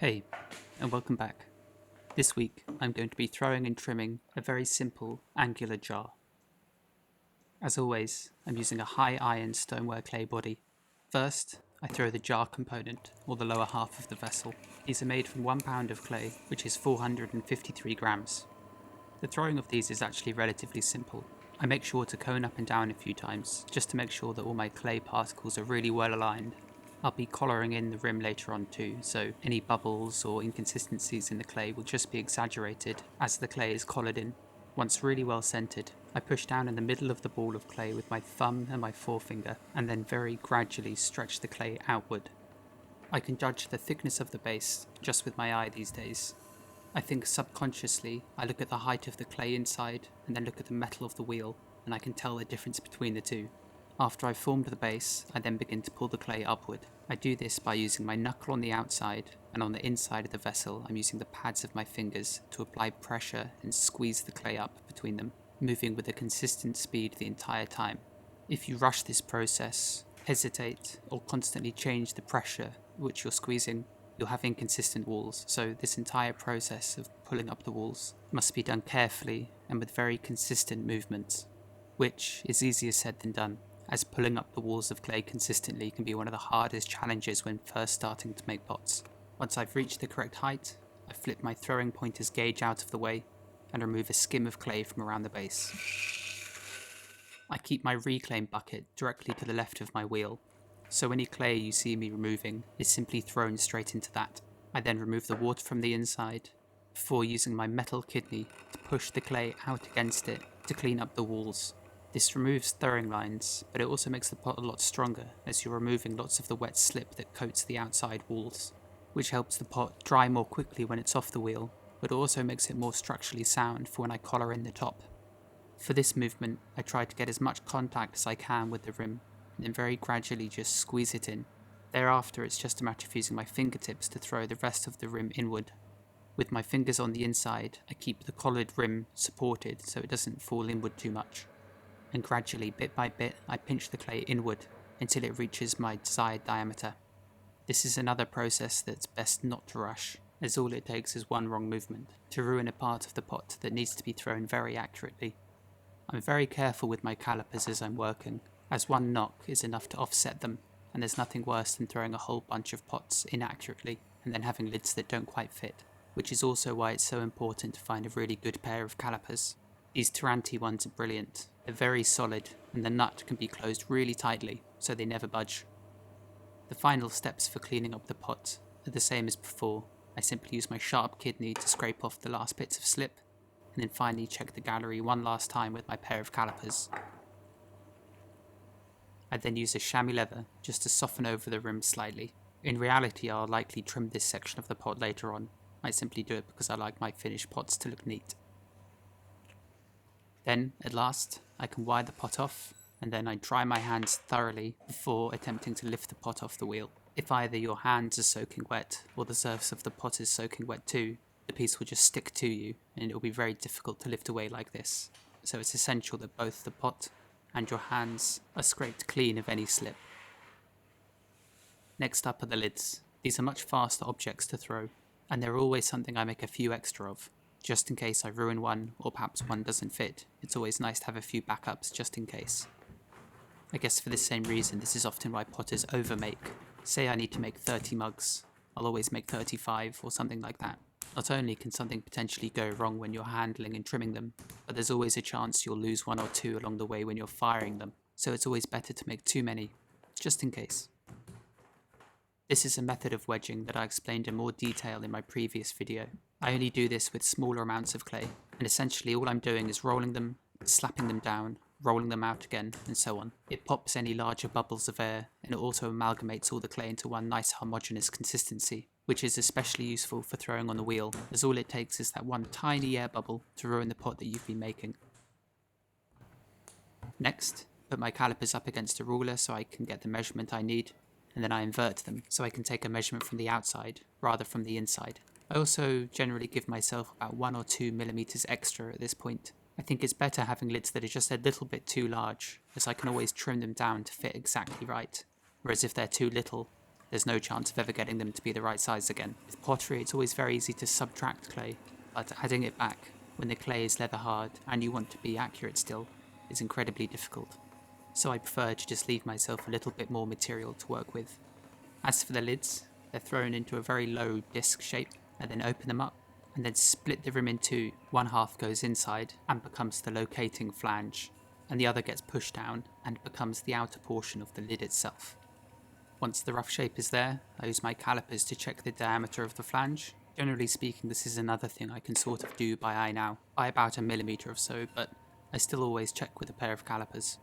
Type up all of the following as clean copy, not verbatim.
Hey, and welcome back. This week I'm going to be throwing and trimming a very simple angular jar. As always, I'm using a high iron stoneware clay body. First, I throw the jar component, or the lower half of the vessel. These are made from 1 pound of clay, which is 453 grams. The throwing of these is actually relatively simple. I make sure to cone up and down a few times, just to make sure that all my clay particles are really well aligned. I'll be collaring in the rim later on too, so any bubbles or inconsistencies in the clay will just be exaggerated as the clay is collared in. Once really well centered, I push down in the middle of the ball of clay with my thumb and my forefinger, and then very gradually stretch the clay outward. I can judge the thickness of the base just with my eye these days. I think subconsciously I look at the height of the clay inside and then look at the metal of the wheel, and I can tell the difference between the two. After I've formed the base, I then begin to pull the clay upward. I do this by using my knuckle on the outside, and on the inside of the vessel I'm using the pads of my fingers to apply pressure and squeeze the clay up between them, moving with a consistent speed the entire time. If you rush this process, hesitate, or constantly change the pressure which you're squeezing, you'll have inconsistent walls, so this entire process of pulling up the walls must be done carefully and with very consistent movements, which is easier said than done, as pulling up the walls of clay consistently can be one of the hardest challenges when first starting to make pots. Once I've reached the correct height, I flip my throwing pointer's gauge out of the way and remove a skim of clay from around the base. I keep my reclaim bucket directly to the left of my wheel, so any clay you see me removing is simply thrown straight into that. I then remove the water from the inside before using my metal kidney to push the clay out against it to clean up the walls. This removes throwing lines, but it also makes the pot a lot stronger as you're removing lots of the wet slip that coats the outside walls, which helps the pot dry more quickly when it's off the wheel, but also makes it more structurally sound for when I collar in the top. For this movement, I try to get as much contact as I can with the rim, and then very gradually just squeeze it in. Thereafter, it's just a matter of using my fingertips to throw the rest of the rim inward. With my fingers on the inside, I keep the collared rim supported so it doesn't fall inward too much. And gradually, bit by bit, I pinch the clay inward until it reaches my desired diameter. This is another process that's best not to rush, as all it takes is one wrong movement to ruin a part of the pot that needs to be thrown very accurately. I'm very careful with my calipers as I'm working, as one knock is enough to offset them, and there's nothing worse than throwing a whole bunch of pots inaccurately and then having lids that don't quite fit, which is also why it's so important to find a really good pair of calipers. These Taranti ones are brilliant. They're very solid, and the nut can be closed really tightly, so they never budge. The final steps for cleaning up the pot are the same as before. I simply use my sharp kidney to scrape off the last bits of slip, and then finally check the gallery one last time with my pair of calipers. I then use a chamois leather just to soften over the rim slightly. In reality, I'll likely trim this section of the pot later on. I simply do it because I like my finished pots to look neat. Then, at last, I can wire the pot off, and then I dry my hands thoroughly before attempting to lift the pot off the wheel. If either your hands are soaking wet, or the surface of the pot is soaking wet too, the piece will just stick to you, and it will be very difficult to lift away like this. So it's essential that both the pot and your hands are scraped clean of any slip. Next up are the lids. These are much faster objects to throw, and they're always something I make a few extra of. Just in case I ruin one, or perhaps one doesn't fit, it's always nice to have a few backups just in case. I guess for the same reason, this is often why potters overmake. Say I need to make 30 mugs, I'll always make 35 or something like that. Not only can something potentially go wrong when you're handling and trimming them, but there's always a chance you'll lose one or two along the way when you're firing them, so it's always better to make too many, just in case. This is a method of wedging that I explained in more detail in my previous video. I only do this with smaller amounts of clay, and essentially all I'm doing is rolling them, slapping them down, rolling them out again, and so on. It pops any larger bubbles of air, and it also amalgamates all the clay into one nice homogeneous consistency, which is especially useful for throwing on the wheel, as all it takes is that one tiny air bubble to ruin the pot that you've been making. Next, put my calipers up against a ruler so I can get the measurement I need, and then I invert them so I can take a measurement from the outside rather from the inside. I also generally give myself about 1 or 2 millimeters extra at this point. I think it's better having lids that are just a little bit too large, as I can always trim them down to fit exactly right, whereas if they're too little, there's no chance of ever getting them to be the right size again. With pottery, it's always very easy to subtract clay, but adding it back when the clay is leather hard and you want to be accurate still is incredibly difficult. So I prefer to just leave myself a little bit more material to work with. As for the lids, they're thrown into a very low disc shape and then open them up and then split the rim in two. One half goes inside and becomes the locating flange, and the other gets pushed down and becomes the outer portion of the lid itself. Once the rough shape is there, I use my calipers to check the diameter of the flange. Generally speaking, this is another thing I can sort of do by eye now, by about 1 millimeter or so, but I still always check with a pair of calipers.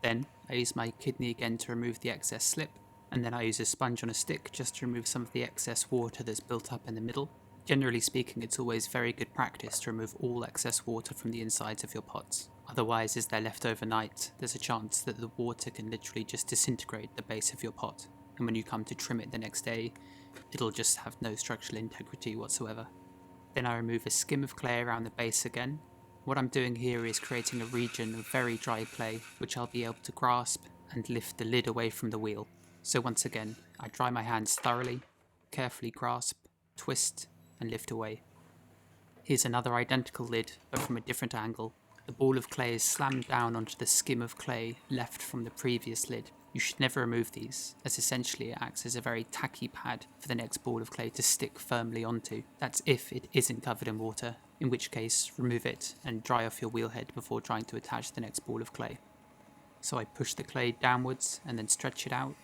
Then I use my kidney again to remove the excess slip, and then I use a sponge on a stick just to remove some of the excess water that's built up in the middle. Generally speaking, it's always very good practice to remove all excess water from the insides of your pots. Otherwise, as they're left overnight, there's a chance that the water can literally just disintegrate the base of your pot, and when you come to trim it the next day, it'll just have no structural integrity whatsoever. Then I remove a skim of clay around the base again. What I'm doing here is creating a region of very dry clay, which I'll be able to grasp and lift the lid away from the wheel. So once again, I dry my hands thoroughly, carefully grasp, twist, and lift away. Here's another identical lid, but from a different angle. The ball of clay is slammed down onto the skim of clay left from the previous lid. You should never remove these, as essentially it acts as a very tacky pad for the next ball of clay to stick firmly onto. That's if it isn't covered in water, in which case remove it and dry off your wheel head before trying to attach the next ball of clay. So I push the clay downwards and then stretch it out,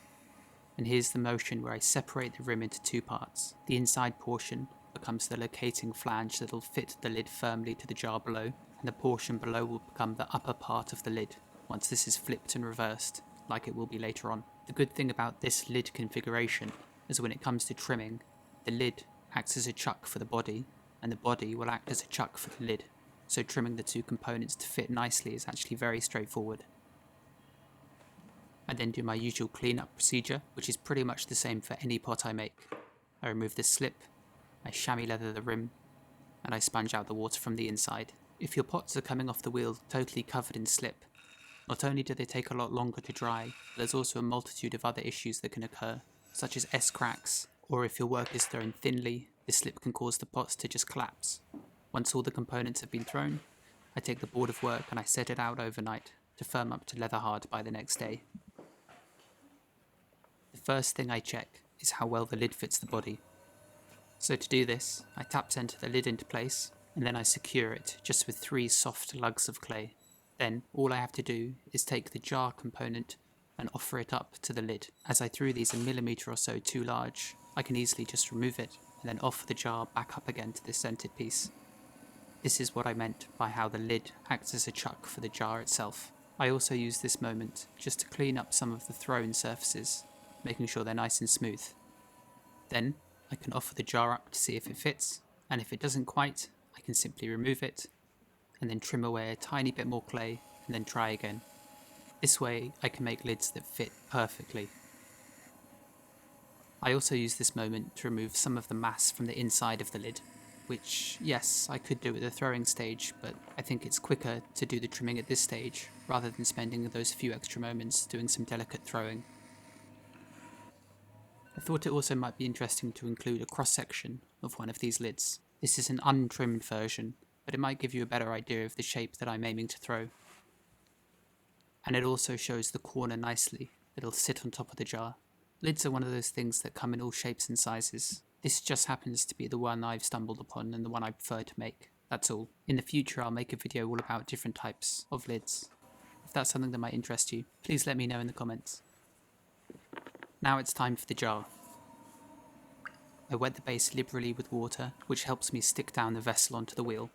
and here's the motion where I separate the rim into two parts. The inside portion becomes the locating flange that'll fit the lid firmly to the jar below, and the portion below will become the upper part of the lid, once this is flipped and reversed, like it will be later on. The good thing about this lid configuration is when it comes to trimming, the lid acts as a chuck for the body, and the body will act as a chuck for the lid, so trimming the two components to fit nicely is actually very straightforward. I then do my usual cleanup procedure, which is pretty much the same for any pot I make. I remove the slip, I chamois leather the rim, and I sponge out the water from the inside. If your pots are coming off the wheel totally covered in slip, not only do they take a lot longer to dry, but there's also a multitude of other issues that can occur, such as S-cracks, or if your work is thrown thinly, the slip can cause the pots to just collapse. Once all the components have been thrown, I take the board of work and I set it out overnight to firm up to leather hard by the next day. The first thing I check is how well the lid fits the body. So to do this, I tap center the lid into place, and then I secure it just with 3 soft lugs of clay. Then all I have to do is take the jar component and offer it up to the lid. As I threw these 1 millimeter or so too large, I can easily just remove it and then offer the jar back up again to the centered piece. This is what I meant by how the lid acts as a chuck for the jar itself. I also use this moment just to clean up some of the thrown surfaces, making sure they're nice and smooth. Then I can offer the jar up to see if it fits, and if it doesn't quite, I can simply remove it and then trim away a tiny bit more clay and then try again. This way I can make lids that fit perfectly. I also use this moment to remove some of the mass from the inside of the lid, which, yes, I could do at the throwing stage, but I think it's quicker to do the trimming at this stage rather than spending those few extra moments doing some delicate throwing. I thought it also might be interesting to include a cross-section of one of these lids. This is an untrimmed version, but it might give you a better idea of the shape that I'm aiming to throw. And it also shows the corner nicely, it'll sit on top of the jar. Lids are one of those things that come in all shapes and sizes. This just happens to be the one I've stumbled upon and the one I prefer to make, that's all. In the future I'll make a video all about different types of lids. If that's something that might interest you, please let me know in the comments. Now it's time for the jar. I wet the base liberally with water, which helps me stick down the vessel onto the wheel.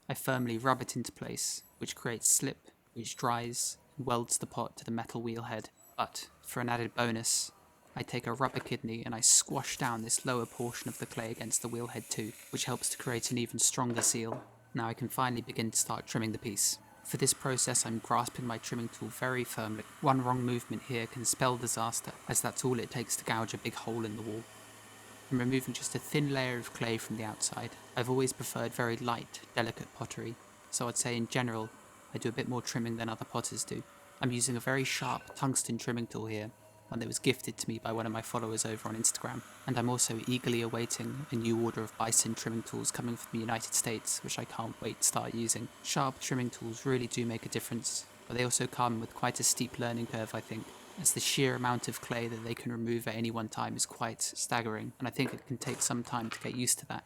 I firmly rub it into place, which creates slip, which dries and welds the pot to the metal wheel head. But, for an added bonus, I take a rubber kidney and I squash down this lower portion of the clay against the wheel head too, which helps to create an even stronger seal. Now I can finally begin to start trimming the piece. For this process I'm grasping my trimming tool very firmly. One wrong movement here can spell disaster, as that's all it takes to gouge a big hole in the wall. I'm removing just a thin layer of clay from the outside. I've always preferred very light, delicate pottery, so I'd say in general I do a bit more trimming than other potters do. I'm using a very sharp tungsten trimming tool here, one that was gifted to me by one of my followers over on Instagram, and I'm also eagerly awaiting a new order of bison trimming tools coming from the United States, which I can't wait to start using. Sharp trimming tools really do make a difference, but they also come with quite a steep learning curve, I think, as the sheer amount of clay that they can remove at any one time is quite staggering, and I think it can take some time to get used to that.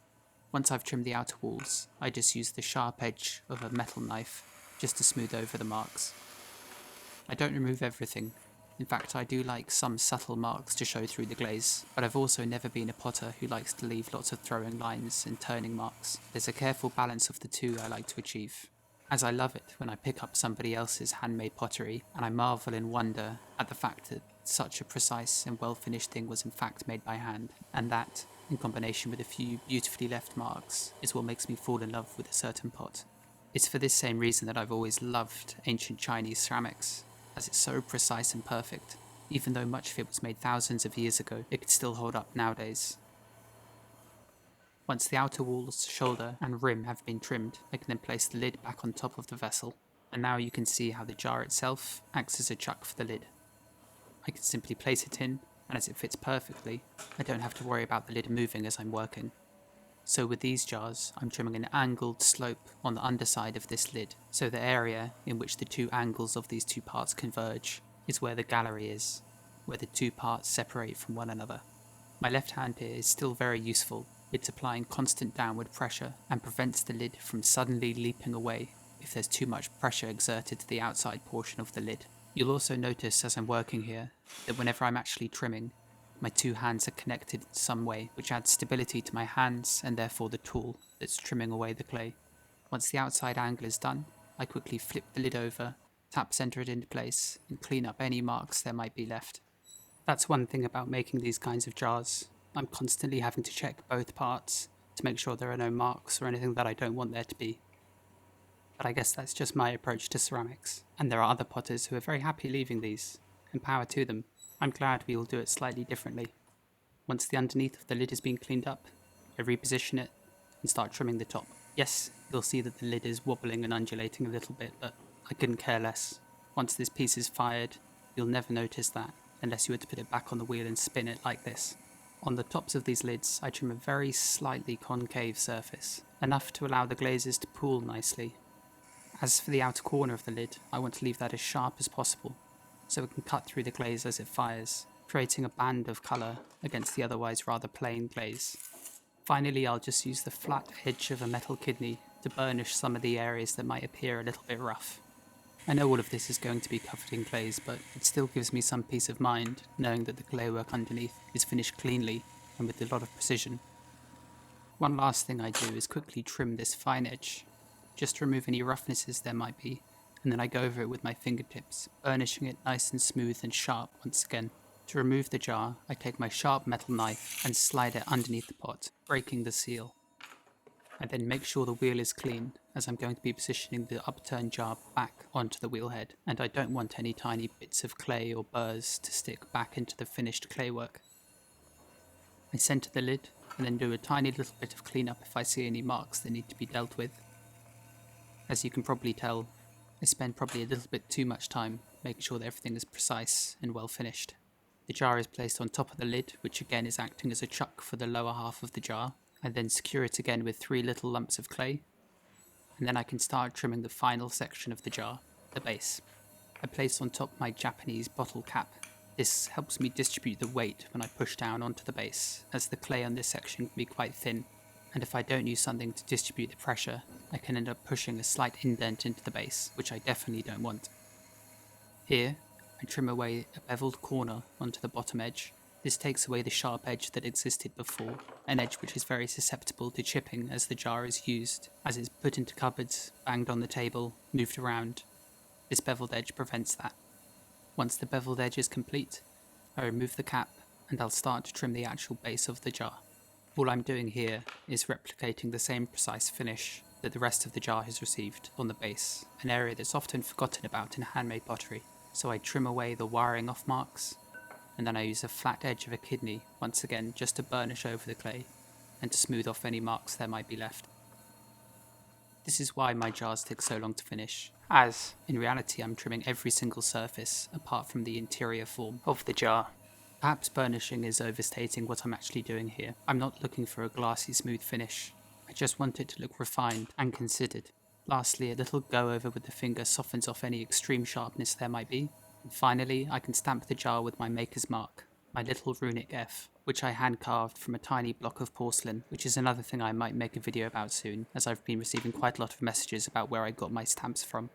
Once I've trimmed the outer walls, I just use the sharp edge of a metal knife just to smooth over the marks. I don't remove everything. In fact, I do like some subtle marks to show through the glaze, but I've also never been a potter who likes to leave lots of throwing lines and turning marks. There's a careful balance of the two I like to achieve, as I love it when I pick up somebody else's handmade pottery and I marvel in wonder at the fact that such a precise and well-finished thing was in fact made by hand, and that, in combination with a few beautifully left marks, is what makes me fall in love with a certain pot. It's for this same reason that I've always loved ancient Chinese ceramics, as it's so precise and perfect. Even though much of it was made thousands of years ago, it could still hold up nowadays. Once the outer walls, shoulder and rim have been trimmed, I can then place the lid back on top of the vessel, and now you can see how the jar itself acts as a chuck for the lid. I can simply place it in, and as it fits perfectly, I don't have to worry about the lid moving as I'm working. So with these jars, I'm trimming an angled slope on the underside of this lid, so the area in which the two angles of these two parts converge is where the gallery is, where the two parts separate from one another. My left hand here is still very useful. It's applying constant downward pressure and prevents the lid from suddenly leaping away if there's too much pressure exerted to the outside portion of the lid. You'll also notice as I'm working here that whenever I'm actually trimming, my two hands are connected in some way, which adds stability to my hands and therefore the tool that's trimming away the clay. Once the outside angle is done, I quickly flip the lid over, tap center it into place, and clean up any marks there might be left. That's one thing about making these kinds of jars. I'm constantly having to check both parts to make sure there are no marks or anything that I don't want there to be. But I guess that's just my approach to ceramics, and there are other potters who are very happy leaving these, and power to them. I'm glad we all do it slightly differently. Once the underneath of the lid has been cleaned up, I reposition it and start trimming the top. Yes, you'll see that the lid is wobbling and undulating a little bit, but I couldn't care less. Once this piece is fired, you'll never notice that, unless you were to put it back on the wheel and spin it like this. On the tops of these lids, I trim a very slightly concave surface, enough to allow the glazes to pool nicely. As for the outer corner of the lid, I want to leave that as sharp as possible, so it can cut through the glaze as it fires, creating a band of colour against the otherwise rather plain glaze. Finally, I'll just use the flat edge of a metal kidney to burnish some of the areas that might appear a little bit rough. I know all of this is going to be covered in glaze, but it still gives me some peace of mind knowing that the claywork underneath is finished cleanly and with a lot of precision. One last thing I do is quickly trim this fine edge, just to remove any roughnesses there might be, and then I go over it with my fingertips, burnishing it nice and smooth and sharp once again. To remove the jar, I take my sharp metal knife and slide it underneath the pot, breaking the seal. I then make sure the wheel is clean, as I'm going to be positioning the upturned jar back onto the wheel head, and I don't want any tiny bits of clay or burrs to stick back into the finished claywork. I center the lid, and then do a tiny little bit of cleanup if I see any marks that need to be dealt with. As you can probably tell, I spend probably a little bit too much time making sure that everything is precise and well finished. The jar is placed on top of the lid, which again is acting as a chuck for the lower half of the jar. I then secure it again with 3 little lumps of clay, and then I can start trimming the final section of the jar, the base. I place on top my Japanese bottle cap. This helps me distribute the weight when I push down onto the base, as the clay on this section can be quite thin, and if I don't use something to distribute the pressure, I can end up pushing a slight indent into the base, which I definitely don't want. Here, I trim away a beveled corner onto the bottom edge. This takes away the sharp edge that existed before, an edge which is very susceptible to chipping as the jar is used, as it's put into cupboards, banged on the table, moved around. This beveled edge prevents that. Once the beveled edge is complete, I remove the cap and I'll start to trim the actual base of the jar. All I'm doing here is replicating the same precise finish that the rest of the jar has received on the base, an area that's often forgotten about in handmade pottery. So I trim away the wiring off marks, and then I use a flat edge of a kidney once again just to burnish over the clay and to smooth off any marks there might be left. This is why my jars take so long to finish, as in reality I'm trimming every single surface apart from the interior form of the jar. Perhaps burnishing is overstating what I'm actually doing here. I'm not looking for a glassy smooth finish. I just want it to look refined and considered. Lastly, a little go over with the finger softens off any extreme sharpness there might be. And finally, I can stamp the jar with my maker's mark, my little runic F, which I hand carved from a tiny block of porcelain, which is another thing I might make a video about soon, as I've been receiving quite a lot of messages about where I got my stamps from.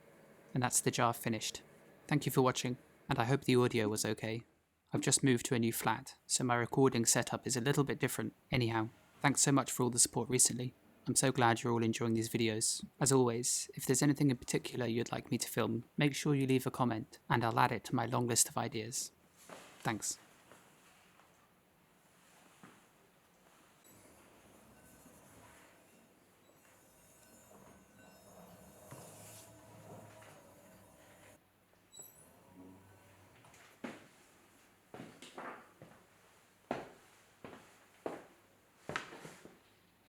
And that's the jar finished. Thank you for watching, and I hope the audio was okay. I've just moved to a new flat, so my recording setup is a little bit different. Anyhow, thanks so much for all the support recently. I'm so glad you're all enjoying these videos. As always, if there's anything in particular you'd like me to film, make sure you leave a comment, and I'll add it to my long list of ideas. Thanks.